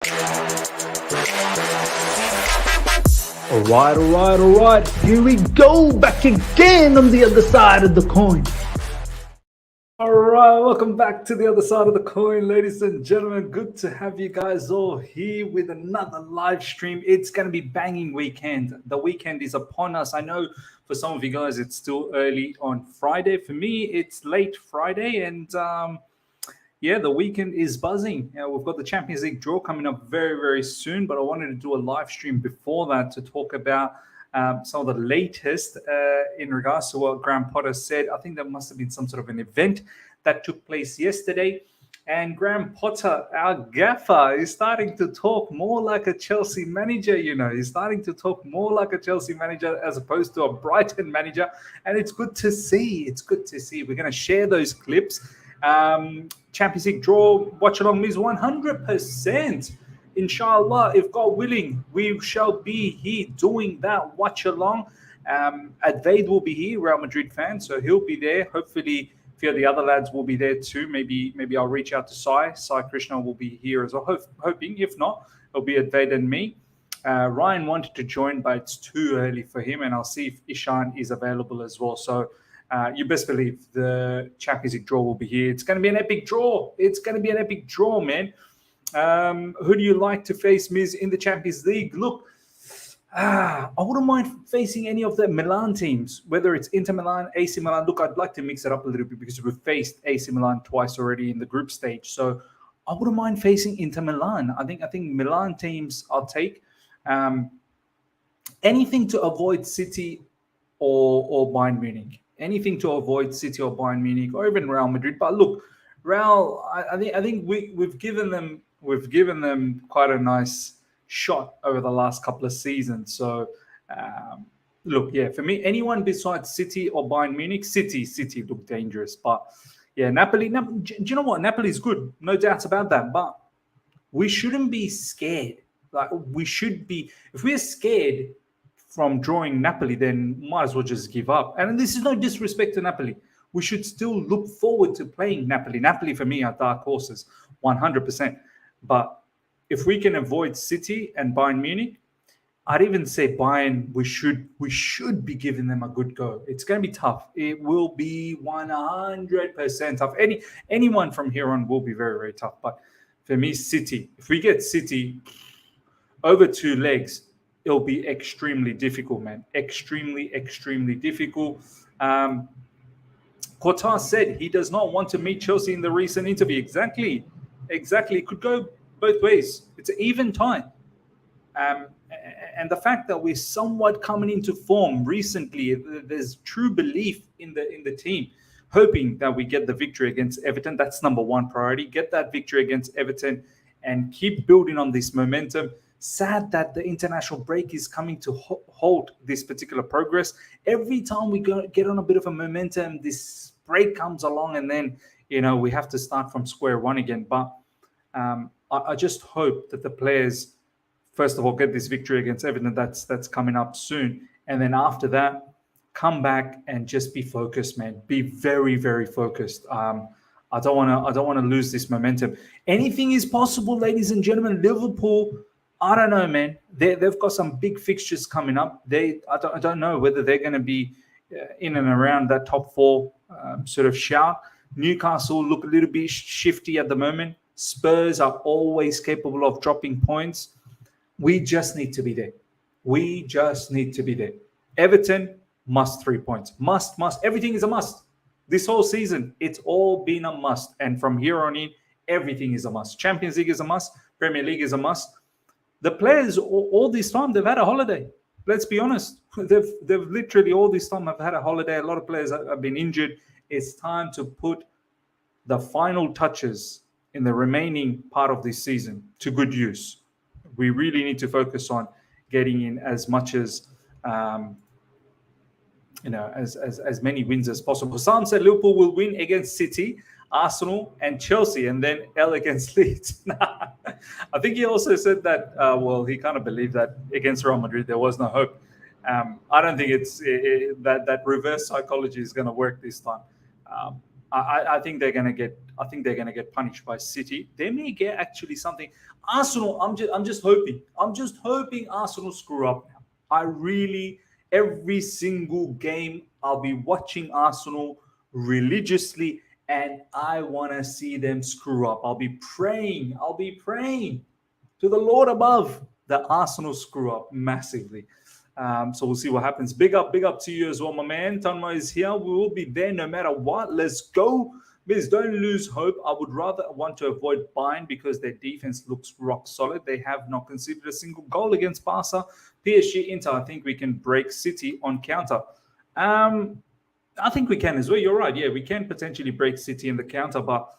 All right. Here we go, back again on the other side of the coin. All right, welcome back to the other side of the coin, ladies and gentlemen. Good to have you guys all here with another live stream. It's going to be banging weekend. The weekend is upon us. I know for some of you guys it's still early on Friday. For me, it's late Friday, and yeah, the weekend is buzzing. We've got the Champions League draw coming up very, very soon, but I wanted to do a live stream before that to talk about some of the latest in regards to what Graham Potter said. I think there must have been some sort of an event that took place yesterday. And Graham Potter, our gaffer, is starting to talk more like a Chelsea manager, He's starting to talk more like a Chelsea manager as opposed to a Brighton manager. And it's good to see. It's good to see. We're going to share those clips. Champions League draw, watch along means 100%. Inshallah, if God willing, we shall be here doing that watch along. Advaid will be here, Real Madrid fan, so he'll be there. Hopefully, a few of the other lads will be there too. Maybe I'll reach out to Sai Krishna will be here as well. Hoping, if not, it'll be Advaid and me. Ryan wanted to join, but it's too early for him, and I'll see if Ishan is available as well. So you best believe the Champions League draw will be here. It's going to be an epic draw. It's going to be an epic draw, man. Who do you like to face, Miz, in the Champions League? Look, I wouldn't mind facing any of the Milan teams, whether it's Inter Milan, AC Milan. Look, I'd like to mix it up a little bit because we've faced AC Milan twice already in the group stage. So I wouldn't mind facing Inter Milan. I think Milan teams I'll take. Anything to avoid City or Bayern Munich. Anything to avoid City or Bayern Munich or even Real Madrid. But look, Real, I think we've given them quite a nice shot over the last couple of seasons. So look, yeah, for me, anyone besides City or Bayern Munich, City look dangerous. But yeah, Napoli. Do you know what? Napoli is good, no doubts about that. But we shouldn't be scared. Like we should be. If we're scared from drawing Napoli, then might as well just give up. And this is no disrespect to Napoli. We should still look forward to playing Napoli. Napoli, for me, are dark horses, 100%. But if we can avoid City and Bayern Munich, I'd even say Bayern, we should be giving them a good go. It's going to be tough. It will be 100% tough. Anyone from here on will be very, very tough. But for me, City, if we get City over 2 legs, it'll be extremely difficult, man. Extremely, extremely difficult. Qatar said he does not want to meet Chelsea in the recent interview. Exactly. It could go both ways. It's an even tie. And the fact that we're somewhat coming into form recently, there's true belief in the team, hoping that we get the victory against Everton. That's number one priority. Get that victory against Everton and keep building on this momentum. Sad that the international break is coming to halt this particular progress. Every time we get on a bit of a momentum, this break comes along and then, we have to start from square one again. But I just hope that the players, first of all, get this victory against Everton that's coming up soon. And then after that, come back and just be focused, man. Be very, very focused. I don't want to lose this momentum. Anything is possible, ladies and gentlemen. Liverpool, I don't know, man. They've got some big fixtures coming up. I don't know whether they're going to be in and around that top 4 sort of shout. Newcastle look a little bit shifty at the moment. Spurs are always capable of dropping points. We just need to be there. Everton, must 3 points. Must. Everything is a must. This whole season, it's all been a must. And from here on in, everything is a must. Champions League is a must. Premier League is a must. The players, all this time, they've had a holiday. Let's be honest. They've literally all this time have had a holiday. A lot of players have been injured. It's time to put the final touches in the remaining part of this season to good use. We really need to focus on getting in as much as as many wins as possible. Sam said Liverpool will win against City, Arsenal, and Chelsea, and then L against Leeds. I think he also said that, he kind of believed that against Real Madrid there was no hope. I don't think that reverse psychology is going to work this time. I think they're gonna get. I think they're gonna get punished by City. They may get actually something. Arsenal. I'm just hoping. I'm just hoping Arsenal screw up now. I really every single game I'll be watching Arsenal religiously, and I want to see them screw up. I'll be praying. I'll be praying to the Lord above that Arsenal screw up massively. So we'll see what happens. Big up to you as well, my man. Tanma is here. We will be there no matter what. Let's go. Biz, don't lose hope. I would rather want to avoid Bayern because their defense looks rock solid. They have not conceded a single goal against Barca. PSG, Inter, I think we can break City on counter. I think we can as well. You're right. Yeah, we can potentially break City in the counter, but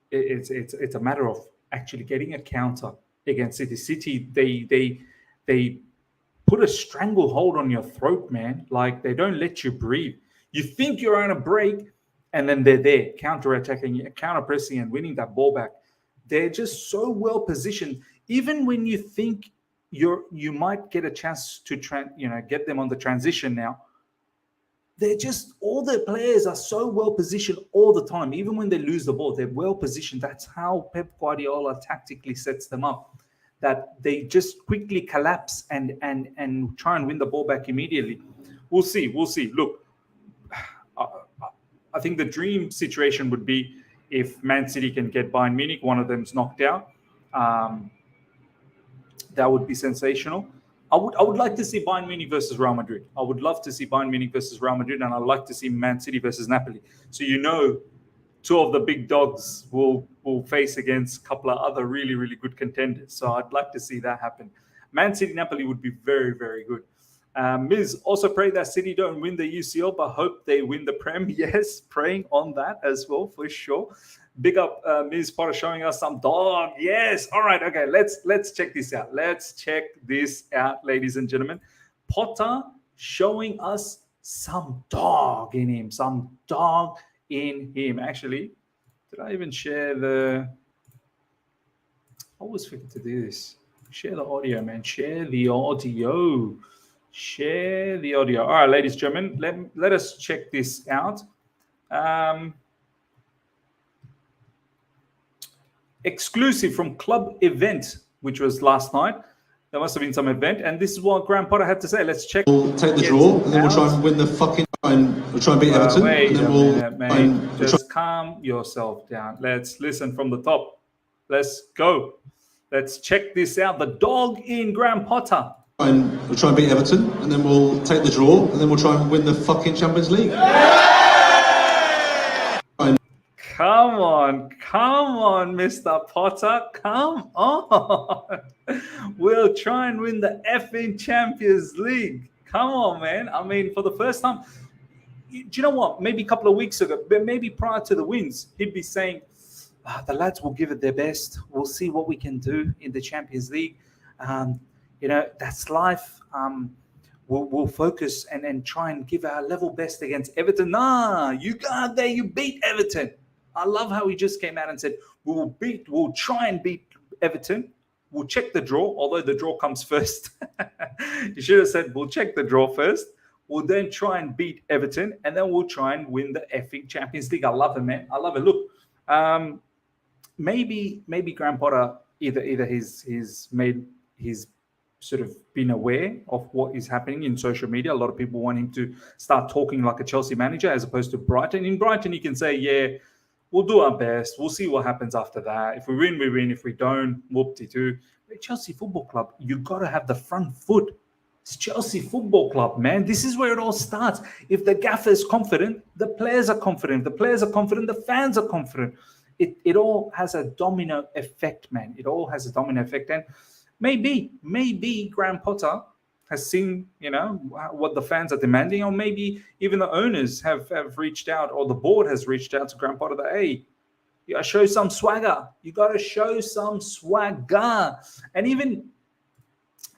it's a matter of actually getting a counter against City. City, they put a stranglehold on your throat, man. Like, they don't let you breathe. You think you're on a break, and then they're there, counter-attacking, counter-pressing, and winning that ball back. They're just so well positioned. Even when you think you might get a chance to get them on the transition now, they're just, all their players are so well positioned all the time. Even when they lose the ball, they're well positioned. That's how Pep Guardiola tactically sets them up, that they just quickly collapse and try and win the ball back immediately. We'll see. Look, I think the dream situation would be if Man City can get Bayern Munich, one of them's knocked out. That would be sensational. I would like to see Bayern Munich versus Real Madrid. I would love to see Bayern Munich versus Real Madrid, and I'd like to see Man City versus Napoli. So two of the big dogs will face against a couple of other really, really good contenders. So I'd like to see that happen. Man City, Napoli would be very, very good. Miz, also pray that City don't win the UCL, but hope they win the Prem. Yes, praying on that as well, for sure. Big up Ms. Potter showing us some dog. Yes. All right. Okay. Let's check this out. Let's check this out, ladies and gentlemen. Potter showing us some dog in him. Some dog in him. Actually, did I even share the... I always forget to do this. Share the audio, man. Share the audio. Share the audio. All right, ladies and gentlemen, let us check this out. Exclusive from club event, which was last night. There must have been some event, and this is what Graham Potter had to say. Let's check. We'll take the draw, and then we'll try and win the fucking... We'll try and beat Everton. Wait and then a we'll minute, mate. Just calm yourself down. Let's listen from the top. Let's go. Let's check this out. The dog in Graham Potter. We'll try and beat Everton, and then we'll take the draw, and then we'll try and win the fucking Champions League. Come on, Mr. Potter. Come on. We'll try and win the effing Champions League. Come on, man. I mean, for the first time, do you know what? Maybe a couple of weeks ago, but maybe prior to the wins, he'd be saying, the lads will give it their best. We'll see what we can do in the Champions League. That's life. We'll focus and try and give our level best against Everton. Nah, you got there. You beat Everton. I love how he just came out and said, we'll try and beat Everton. We'll check the draw, although the draw comes first. You should have said, we'll check the draw first. We'll then try and beat Everton, and then we'll try and win the effing Champions League. I love it, man. I love it. Look, maybe Graham Potter, either he's sort of been aware of what is happening in social media. A lot of people want him to start talking like a Chelsea manager as opposed to Brighton. In Brighton, you can say, yeah, we'll do our best. We'll see what happens after that. If we win, we win. If we don't, whoop-de-doo. Chelsea Football Club, you got to have the front foot. It's Chelsea Football Club, man. This is where it all starts. If the gaffer is confident, the players are confident. The players are confident. The fans are confident. It all has a domino effect, man. It all has a domino effect. And maybe Graham Potter has seen, what the fans are demanding, or maybe even the owners have reached out, or the board has reached out to Graham Potter that, hey, you got to show some swagger. You got to show some swagger. And even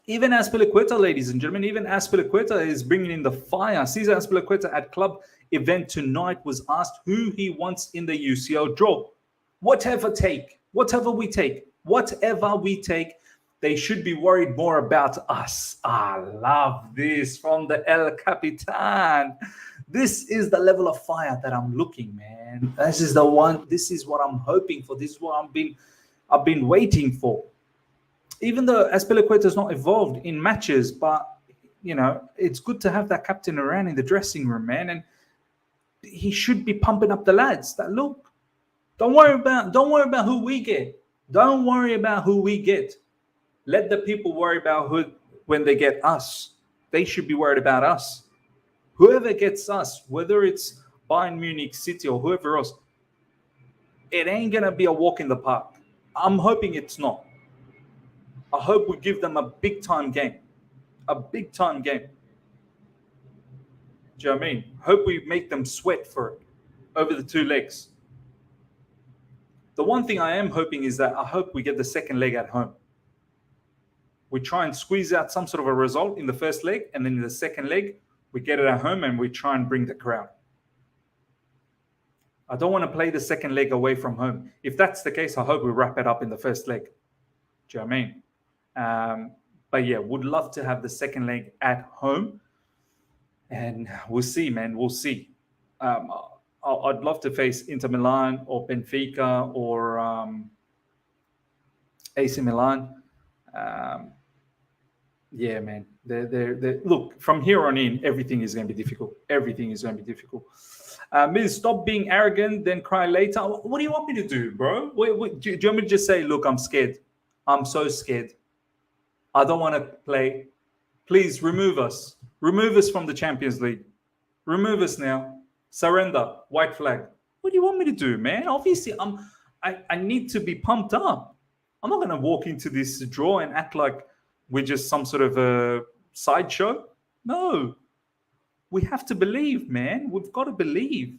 Azpilicueta, ladies and gentlemen, even Azpilicueta is bringing in the fire. Cesar Azpilicueta at club event tonight was asked who he wants in the UCL draw. Whatever we take, they should be worried more about us. I love this from the El Capitan. This is the level of fire that I'm looking, man. This is the one. This is what I'm hoping for. This is what I've been waiting for. Even though Azpilicueta is not involved in matches, but it's good to have that captain around in the dressing room, man. And he should be pumping up the lads. That look, don't worry about who we get. Don't worry about who we get. Let the people worry about who when they get us. They should be worried about us. Whoever gets us, whether it's Bayern Munich, City, or whoever else, it ain't going to be a walk in the park. I'm hoping it's not. I hope we give them a big-time game. A big-time game. Do you know what I mean? Hope we make them sweat for it over the 2 legs. The one thing I am hoping is that I hope we get the second leg at home. We try and squeeze out some sort of a result in the first leg, and then in the second leg, we get it at home and we try and bring the crowd. I don't want to play the second leg away from home. If that's the case, I hope we wrap it up in the first leg. Do you know what I mean? But yeah, would love to have the second leg at home. And we'll see, man. We'll see. I'd love to face Inter Milan or Benfica or AC Milan. Yeah, man. Look, from here on in, everything is going to be difficult. Everything is going to be difficult. Miz, stop being arrogant, then cry later. What do you want me to do, bro? Do you want me to just say, look, I'm scared. I'm so scared. I don't want to play. Please remove us. Remove us from the Champions League. Remove us now. Surrender. White flag. What do you want me to do, man? Obviously, I need to be pumped up. I'm not going to walk into this draw and act like we're just some sort of a sideshow. No. We have to believe, man. We've got to believe.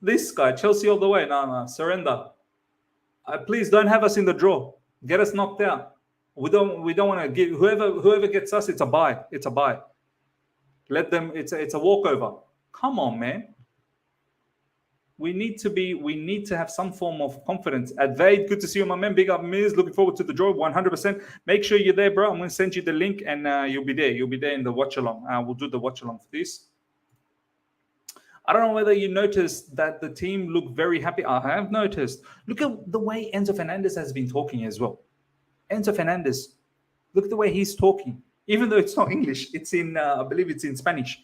This guy, Chelsea all the way. No, surrender. Please don't have us in the draw. Get us knocked out. We don't want to give whoever gets us. It's a bye. It's a bye. Let them. It's a walkover. Come on, man. We need to have some form of confidence. Advade, good to see you, my man. Big up, Miz. Looking forward to the draw, 100%. Make sure you're there, bro. I'm going to send you the link, and you'll be there. You'll be there in the watch along. We'll do the watch along for this. I don't know whether you noticed that the team look very happy. I have noticed. Look at the way Enzo Fernandez has been talking as well. Enzo Fernandez, look at the way he's talking. Even though it's not English, it's in, I believe it's in Spanish.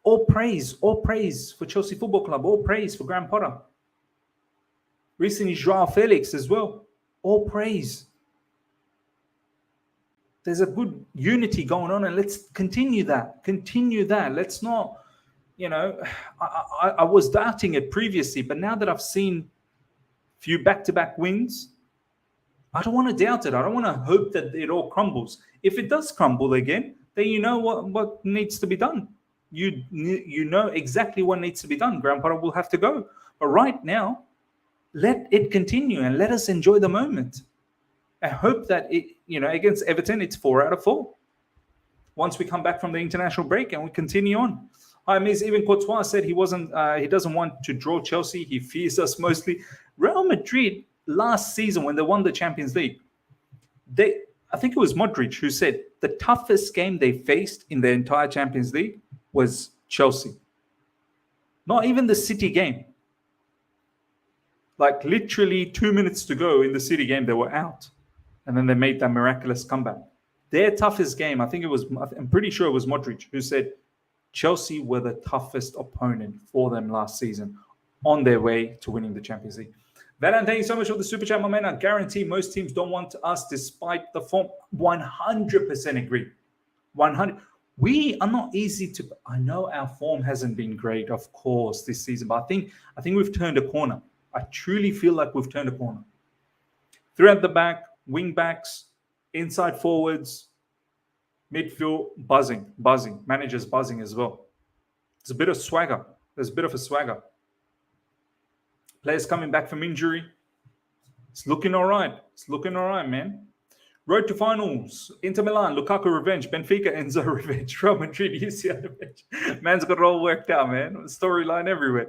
All praise for Chelsea Football Club. All praise for Graham Potter. Recently, Joao Felix as well. All praise. There's a good unity going on, and let's continue that. Let's not, I was doubting it previously, but now that I've seen a few back-to-back wins, I don't want to doubt it. I don't want to hope that it all crumbles. If it does crumble again, then you know what needs to be done. You know exactly what needs to be done. Graham Potter will have to go. But right now, let it continue and let us enjoy the moment. I hope that against Everton, it's 4 out of 4. Once we come back from the international break and we continue on. Hi, Miz. Even Courtois said he doesn't want to draw Chelsea. He fears us mostly. Real Madrid last season when they won the Champions League, I think it was Modric who said the toughest game they faced in the entire Champions League was Chelsea. Not even the City game. Like literally 2 minutes to go in the City game, they were out. And then they made that miraculous comeback. Their toughest game, I'm pretty sure it was Modric who said Chelsea were the toughest opponent for them last season on their way to winning the Champions League. Valan, thank you so much for the super chat, my man. I guarantee most teams don't want us despite the form. 100% agree. 100. We are not easy to. I know our form hasn't been great, of course, this season, but I think we've turned a corner. I truly feel like we've turned a corner. 3 at the back, wing backs, inside forwards, midfield, buzzing. Managers buzzing as well. There's a bit of swagger. There's a bit of a swagger. Players coming back from injury. It's looking all right. Man. Road to finals. Inter Milan, Lukaku revenge. Benfica, Enzo revenge. Real Madrid, UCL revenge. Man's got it all worked out, man. Storyline everywhere.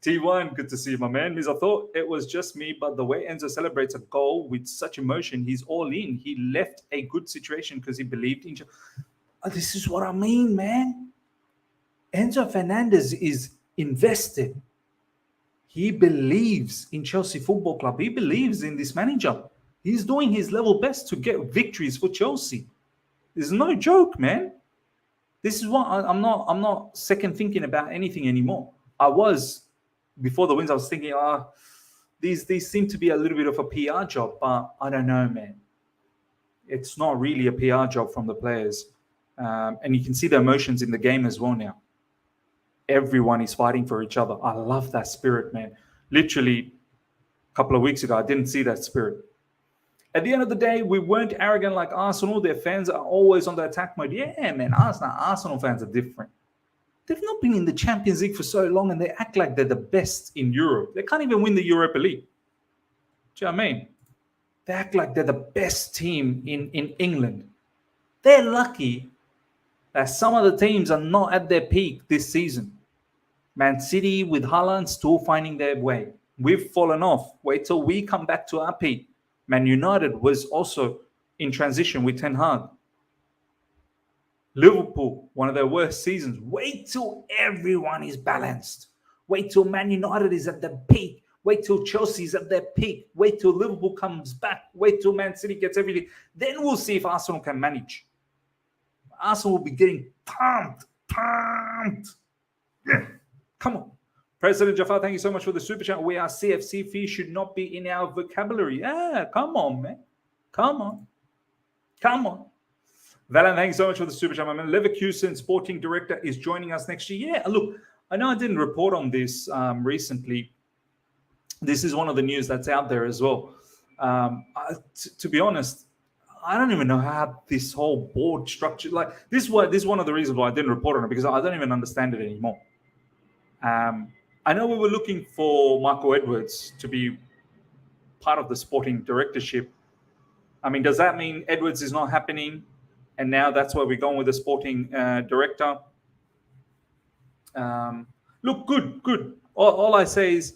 T1, good to see you, my man. Because I thought it was just me, but the way Enzo celebrates a goal with such emotion, he's all in. He left a good situation because he believed in. This is what I mean, man. Enzo Fernandez is invested. He believes in Chelsea Football Club. He believes in this manager. He's doing his level best to get victories for Chelsea. It's no joke, man. This is what I'm not second thinking about anything anymore. I was before the wins. I was thinking, these seem to be a little bit of a PR job, but I don't know, man. It's not really a PR job from the players, and you can see the emotions in the game as well now. Everyone is fighting for each other. I love that spirit, man. Literally, a couple of weeks ago, I didn't see that spirit. At the end of the day, we weren't arrogant like Arsenal. Their fans are always on the attack mode. Yeah, man, Arsenal fans are different. They've not been in the Champions League for so long, and they act like they're the best in Europe. They can't even win the Europa League. Do you know what I mean? They act like they're the best team in England. They're lucky that some of the teams are not at their peak this season. Man City with Haaland still finding their way. We've fallen off. Wait till we come back to our peak. Man United was also in transition with Ten Hag. Liverpool, one of their worst seasons. Wait till everyone is balanced. Wait till Man United is at the peak. Wait till Chelsea's at their peak. Wait till Liverpool comes back. Wait till Man City gets everything. Then we'll see if Arsenal can manage. Arsenal will be getting pumped. Yeah. Come on. President Jafar, thank you so much for the super chat. We are CFC fee should not be in our vocabulary. Yeah, come on, man. Come on. Valan, thank you so much for the super chat, my man. Leverkusen sporting director is joining us next year. Yeah, look, I know I didn't report on this recently. This is one of the news that's out there as well. To be honest, I don't even know how this whole board structure, like this is one of the reasons why I didn't report on it, because I don't even understand it anymore. I know we were looking for Marco Edwards to be part of the sporting directorship. I mean, does that mean Edwards is not happening, and now that's why we're going with the sporting director? Look, good. All I say is,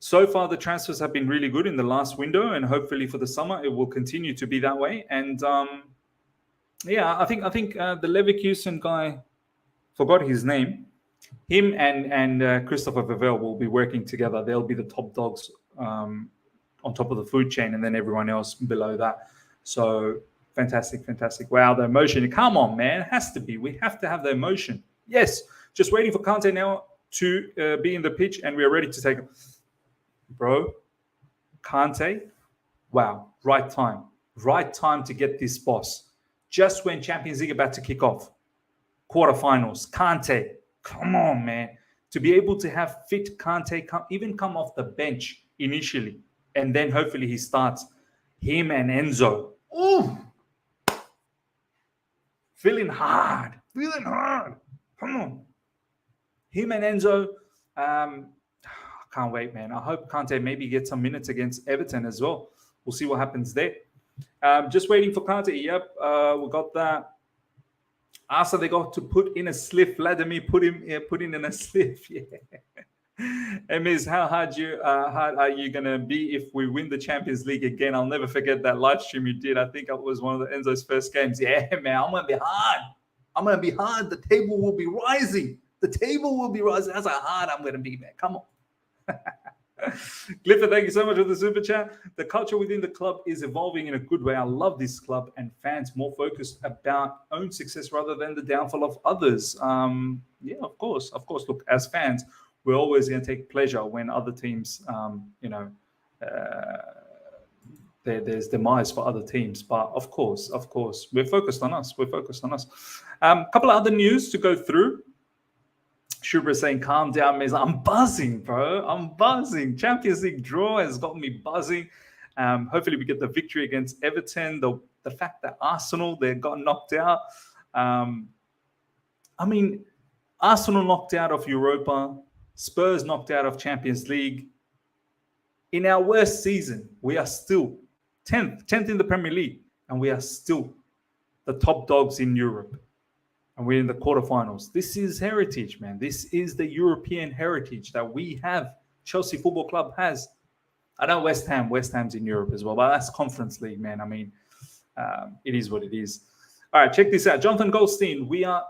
so far the transfers have been really good in the last window, and hopefully for the summer it will continue to be that way. And yeah, I think the Leverkusen guy, forgot his name. Him and Christopher Vivell will be working together. They'll be the top dogs on top of the food chain, and then everyone else below that. So fantastic. Wow, the emotion. Come on, man. It has to be. We have to have the emotion. Yes, just waiting for Kante now to be in the pitch, and we are ready to take him. Bro, Kante, wow, right time to get this boss. Just when Champions League about to kick off, quarterfinals, Kante, come on, man. To be able to have fit Kante come off the bench initially, and then hopefully he starts. Him and Enzo. Ooh. Feeling hard. Come on. Him and Enzo. I can't wait, man. I hope Kante maybe gets some minutes against Everton as well. We'll see what happens there. Just waiting for Kante. Yep, we got that. After they got to put in a slip, Vladimir put in a slip. Yeah. Emiz, how hard are you gonna be if we win the Champions League again? I'll never forget that live stream you did. I think it was one of Enzo's first games. Yeah, man, I'm gonna be hard. The table will be rising. That's how hard I'm gonna be, man. Come on. Clifford, thank you so much for the super chat. The culture within the club is evolving in a good way. I love this club and fans more focused about own success rather than the downfall of others. Yeah, of course. Look, as fans, we're always going to take pleasure when other teams, there's demise for other teams. But of course, we're focused on us. Couple of other news to go through. Shubra saying, calm down, Miz. I'm buzzing, bro. Champions League draw has got me buzzing. Hopefully we get the victory against Everton. The fact that Arsenal, they got knocked out. Arsenal knocked out of Europa. Spurs knocked out of Champions League. In our worst season, we are still 10th in the Premier League, and we are still the top dogs in Europe. And we're in the quarterfinals. This is heritage, man. This is the European heritage that we have. Chelsea Football Club has. I know West Ham's in Europe as well, but that's Conference League, man. I mean, it is what it is. All right, check this out. Jonathan Goldstein, we are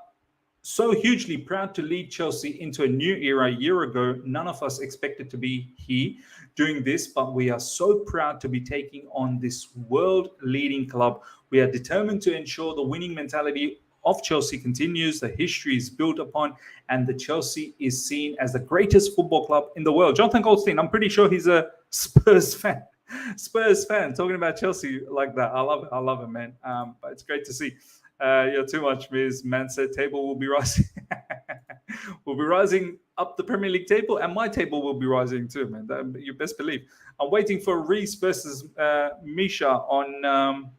so hugely proud to lead Chelsea into a new era. A year ago, none of us expected to be here doing this, but we are so proud to be taking on this world-leading club. We are determined to ensure the winning mentality of Chelsea continues, the history is built upon, and the Chelsea is seen as the greatest football club in the world. Jonathan Goldstein, I'm pretty sure he's a Spurs fan. Spurs fan talking about Chelsea like that. I love it, man. But it's great to see. You're too much, Ms. Man said table will be rising. We'll be rising up the Premier League table, and my table will be rising too, man. You best believe. I'm waiting for Reece versus Misha on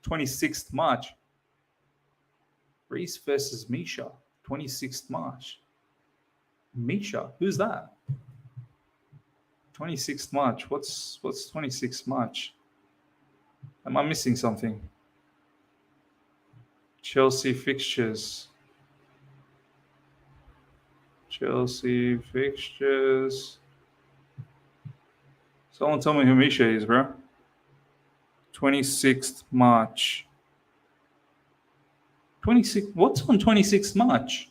26th March. Reece versus Misha, 26th March. Misha, who's that? 26th March. What's 26th March? Am I missing something? Chelsea fixtures. Chelsea fixtures. Someone tell me who Misha is, bro. 26th March. 26. What's on 26th March?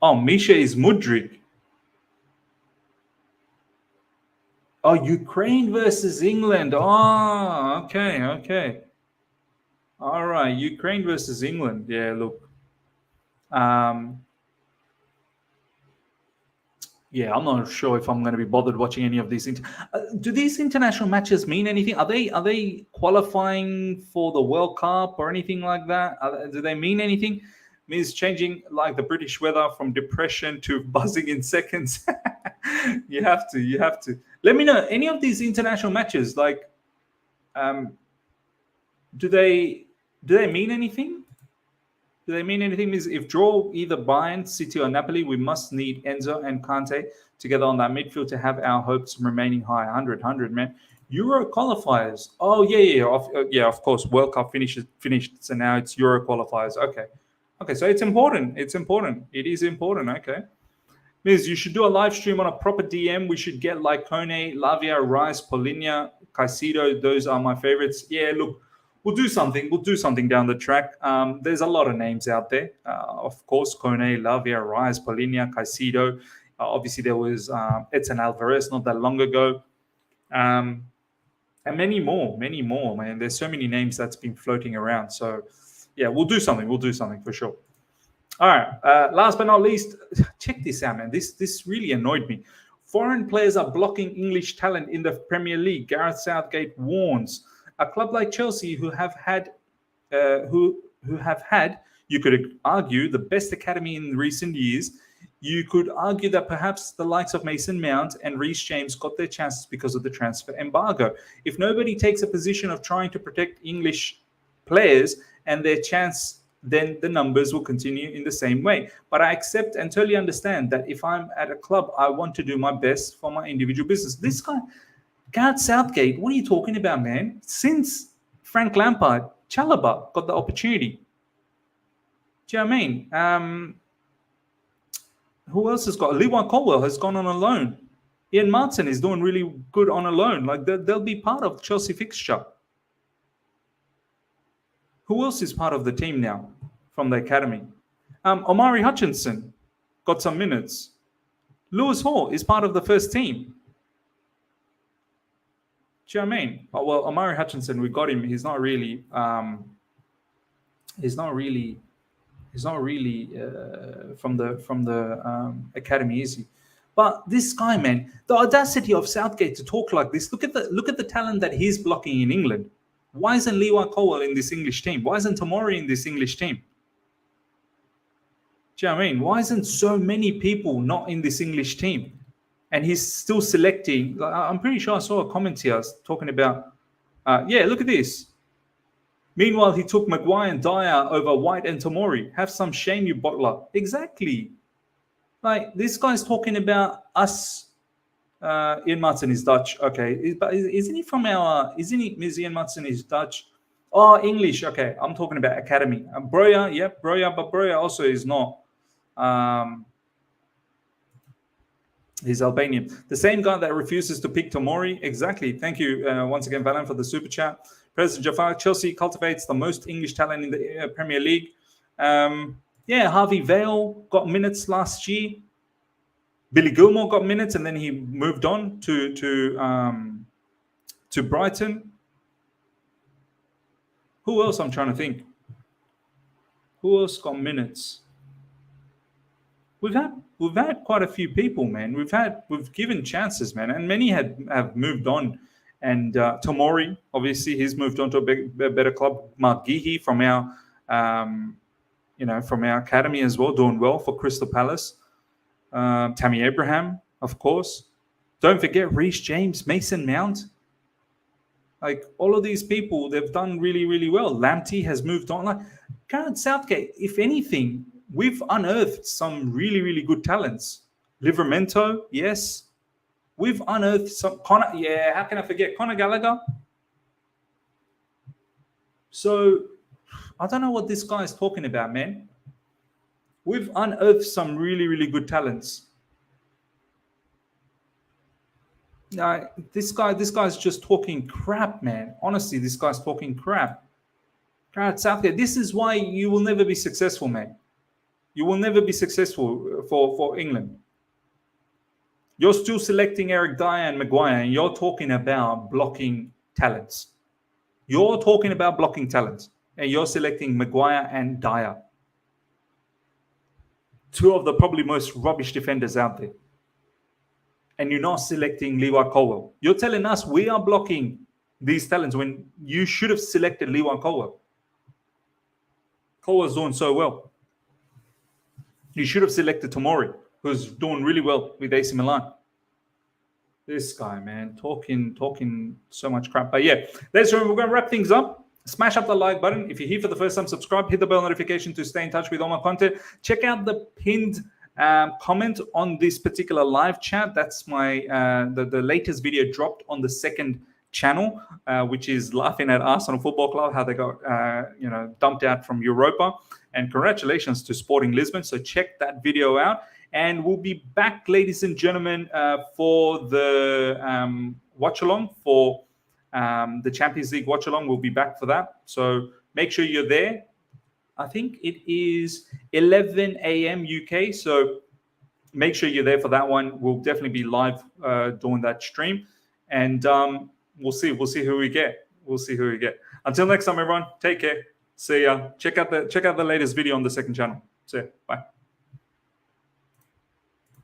Oh, Misha is Mudryk. Oh, Ukraine versus England. Oh, okay. All right, Ukraine versus England. Yeah, look. Yeah, I'm not sure if I'm going to be bothered watching any of these. Do these international matches mean anything? Are they qualifying for the World Cup or anything like that? Do they mean anything? Means changing like the British weather from depression to buzzing in seconds. You have to. Let me know any of these international matches. Like, do they mean anything? Do they mean anything? Means if draw either Bayern, City, or Napoli, we must need Enzo and Kante together on that midfield to have our hopes remaining high. 100, man. Euro qualifiers. Oh, yeah, of course. World Cup finished, so now it's Euro qualifiers. Okay, so it's important. It is important, okay. Means you should do a live stream on a proper DM. We should get like Kone, Lavia, Rice, Polinia, Caicedo. Those are my favorites. Yeah, look. We'll do something down the track. There's a lot of names out there. Of course, Kone, Lavia, Rice, Polinia, Caicedo. Obviously, there was Edson Alvarez not that long ago. And many more, man. There's so many names that's been floating around. So, yeah, we'll do something for sure. All right. Last but not least, check this out, man. This really annoyed me. Foreign players are blocking English talent in the Premier League. Gareth Southgate warns. A club like Chelsea, who have had, you could argue, the best academy in recent years. You could argue that perhaps the likes of Mason Mount and Reece James got their chances because of the transfer embargo. If nobody takes a position of trying to protect English players and their chance, then the numbers will continue in the same way. But I accept and totally understand that if I'm at a club, I want to do my best for my individual business. This guy, Gareth Southgate, what are you talking about, man? Since Frank Lampard, Chalobah got the opportunity. Do you know what I mean? Who else has got? Leroy Colwell has gone on a loan. Ian Martin is doing really good on a loan. Like they'll be part of Chelsea fixture. Who else is part of the team now from the academy? Omari Hutchinson got some minutes. Lewis Hall is part of the first team. Do you know what I mean? Oh, well, Omari Hutchinson, we got him. He's not really from the academy, is he? But this guy, man, the audacity of Southgate to talk like this. Look at the talent that he's blocking in England. Why isn't Leroy Colwell in this English team? Why isn't Tomori in this English team? Do you know what I mean? Why isn't so many people not in this English team? And he's still selecting. I'm pretty sure I saw a comment here talking about, look at this. Meanwhile, he took Maguire and Dyer over White and Tomori. Have some shame, you bottler. Exactly. Like, this guy's talking about us. Ian Martin is Dutch. Okay. But isn't he from our... Isn't he... Ms. Ian Martin is Dutch. Oh, English. Okay. I'm talking about academy. Broja. Yep, Broja. But Broja also is not... He's Albanian. The same guy that refuses to pick Tomori. Exactly. Thank you once again, Valen, for the super chat. President Jafar, Chelsea cultivates the most English talent in the Premier League. Harvey Vale got minutes last year. Billy Gilmore got minutes, and then he moved on to Brighton. Who else? I'm trying to think. Who else got minutes? We've had quite a few people, man. We've given chances, man, and many have moved on. And Tomori, obviously, he's moved on to a better club. Mark Geehee from our from our academy as well, doing well for Crystal Palace. Tammy Abraham, of course. Don't forget Reece James, Mason Mount. Like all of these people, they've done really, really well. Lamptey has moved on. Like Gareth Southgate, if anything, we've unearthed some really, really good talents. Livramento, yes. We've unearthed some Connor. Yeah, how can I forget Conor Gallagher? So I don't know what this guy is talking about, man. We've unearthed some really, really good talents. This guy's just talking crap, man. Honestly, this guy's talking crap. Gareth Southgate, this is why you will never be successful, man. You will never be successful for England. You're still selecting Eric Dyer and Maguire, and you're talking about blocking talents. You're talking about blocking talents, and you're selecting Maguire and Dyer. Two of the probably most rubbish defenders out there. And you're not selecting Levi Colwell. You're telling us we are blocking these talents when you should have selected Levi Colwell. Colwell's doing so well. You should have selected Tomori, who's doing really well with AC Milan. This guy, man, talking so much crap. But yeah, ladies and gentlemen, we're going to wrap things up. Smash up the like button. If you're here for the first time, subscribe. Hit the bell notification to stay in touch with all my content. Check out the pinned comment on this particular live chat. That's my the latest video dropped on the second channel, which is laughing at Arsenal Football Club, how they got dumped out from Europa. And congratulations to Sporting Lisbon. So check that video out. And we'll be back, ladies and gentlemen, for the watch-along for the Champions League watch-along. We'll be back for that. So make sure you're there. I think it is 11 a.m. UK. So make sure you're there for that one. We'll definitely be live doing that stream. And we'll see who we get. Until next time, everyone, take care. See ya. Check out the latest video on the second channel. See ya. Bye.